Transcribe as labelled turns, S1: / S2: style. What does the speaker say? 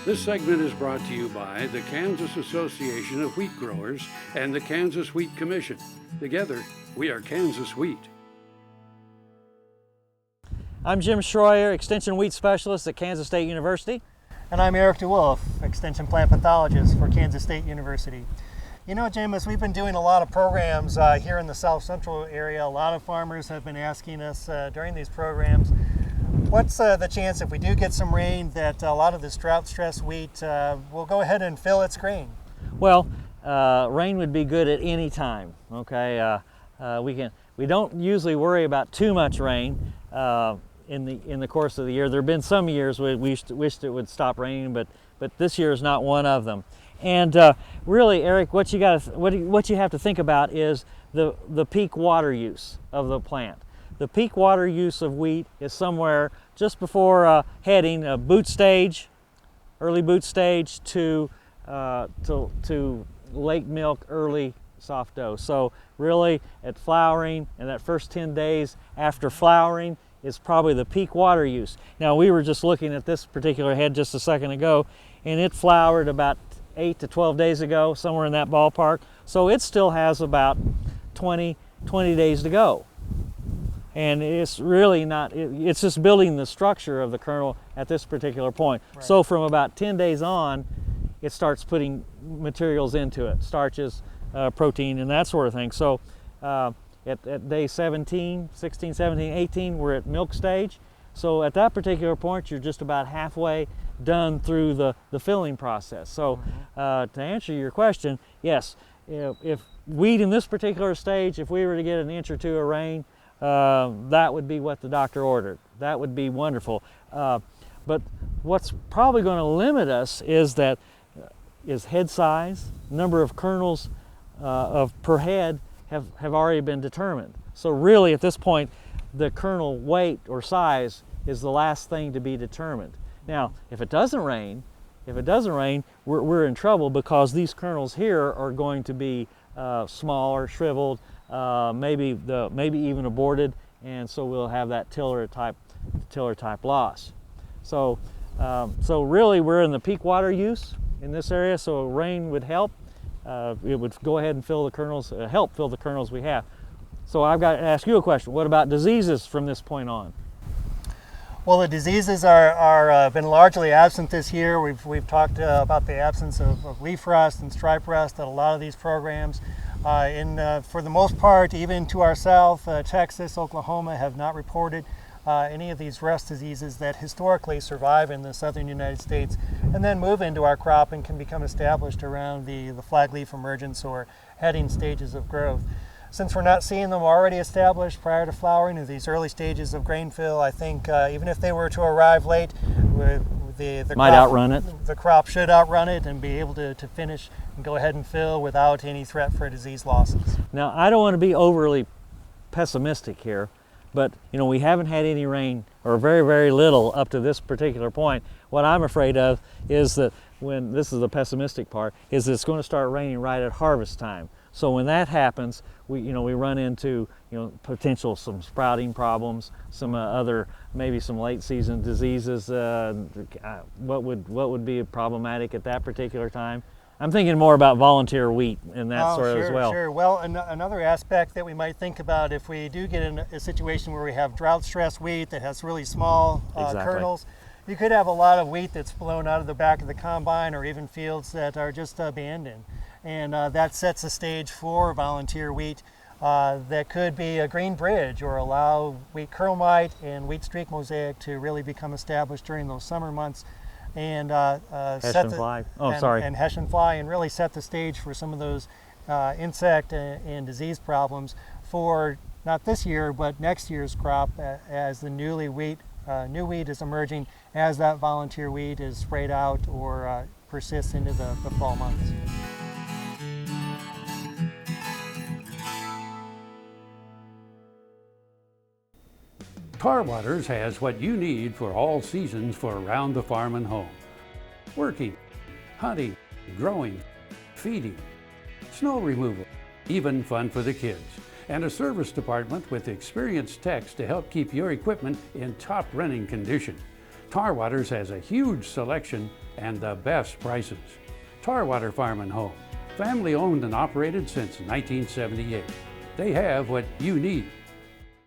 S1: This segment is brought to you by the Kansas Association of Wheat Growers and the Kansas Wheat Commission. Together, we are Kansas Wheat.
S2: I'm Jim Shroyer, Extension Wheat Specialist at Kansas State University.
S3: And I'm Erick Extension Plant Pathologist for Kansas State University. You know, Jim, as we've been doing a lot of programs here in the South Central area, a lot of farmers have been asking us during these programs, what's the chance if we do get some rain that a lot of this drought-stressed wheat will go ahead and fill its grain?
S2: Well, rain would be good at any time, okay? We don't usually worry about too much rain in the course of the year. There have been some years we wished it would stop raining, but this year is not one of them. And really, Eric, what you have to think about is the peak water use of the plant. The peak water use of wheat is somewhere just before heading boot stage, early boot stage to late milk, early soft dough. So really at flowering and that first 10 days after flowering is probably the peak water use. Now we were just looking at this particular head just a second ago, and it flowered about 8 to 12 days ago, somewhere in that ballpark. So it still has about 20 days to go. And it's really not, it's just building the structure of the kernel at this particular point. Right. So from about 10 days on, it starts putting materials into it, starches, protein, and that sort of thing. So at day 17, 16, 17, 18, we're at milk stage. So at that particular point, you're just about halfway done through the filling process. So to answer your question, yes, if wheat in this particular stage, if we were to get an inch or two of rain, that would be what the doctor ordered. That would be wonderful. But what's probably going to limit us is head size, number of kernels per head have already been determined. So really at this point, the kernel weight or size is the last thing to be determined. Now, if it doesn't rain, we're in trouble, because these kernels here are going to be smaller, shriveled, maybe even aborted, and so we'll have that tiller type loss. So really we're in the peak water use in this area, so rain would help. It would go ahead and fill the kernels, help fill the kernels we have. So I've got to ask you a question. What about diseases from this point on?
S3: Well, the diseases are been largely absent this year. We've talked about the absence of leaf rust and stripe rust at a lot of these programs. For the most part, even to our south, Texas, Oklahoma have not reported any of these rust diseases that historically survive in the southern United States and then move into our crop and can become established around the flag leaf emergence or heading stages of growth. Since we're not seeing them already established prior to flowering in these early stages of grain fill, I think even if they were to arrive late, the crop should outrun it and be able to finish and go ahead and fill without any threat for disease losses.
S2: Now, I don't want to be overly pessimistic here, but you know, we haven't had any rain, or very, very little up to this particular point. What I'm afraid of is that when, this is the pessimistic part, is that it's going to start raining right at harvest time. So when that happens, we run into potential some sprouting problems, some maybe some late season diseases. What would be problematic at that particular time? I'm thinking more about volunteer wheat and that sort of as well.
S3: Sure. Well, another aspect that we might think about if we do get in a situation where we have drought-stressed wheat that has really small kernels, you could have a lot of wheat that's blown out of the back of the combine, or even fields that are just abandoned. And that sets the stage for volunteer wheat that could be a green bridge, or allow wheat kernel mite and wheat streak mosaic to really become established during those summer months, and
S2: Hessian fly,
S3: and really set the stage for some of those insect and disease problems for not this year but next year's crop, as the new wheat is emerging, as that volunteer wheat is sprayed out or persists into the fall months.
S1: Tarwater has what you need for all seasons for around the farm and home. Working, hunting, growing, feeding, snow removal, even fun for the kids. And a service department with experienced techs to help keep your equipment in top running condition. Tarwater's has a huge selection and the best prices. Tarwater Farm and Home, family owned and operated since 1978. They have what you need.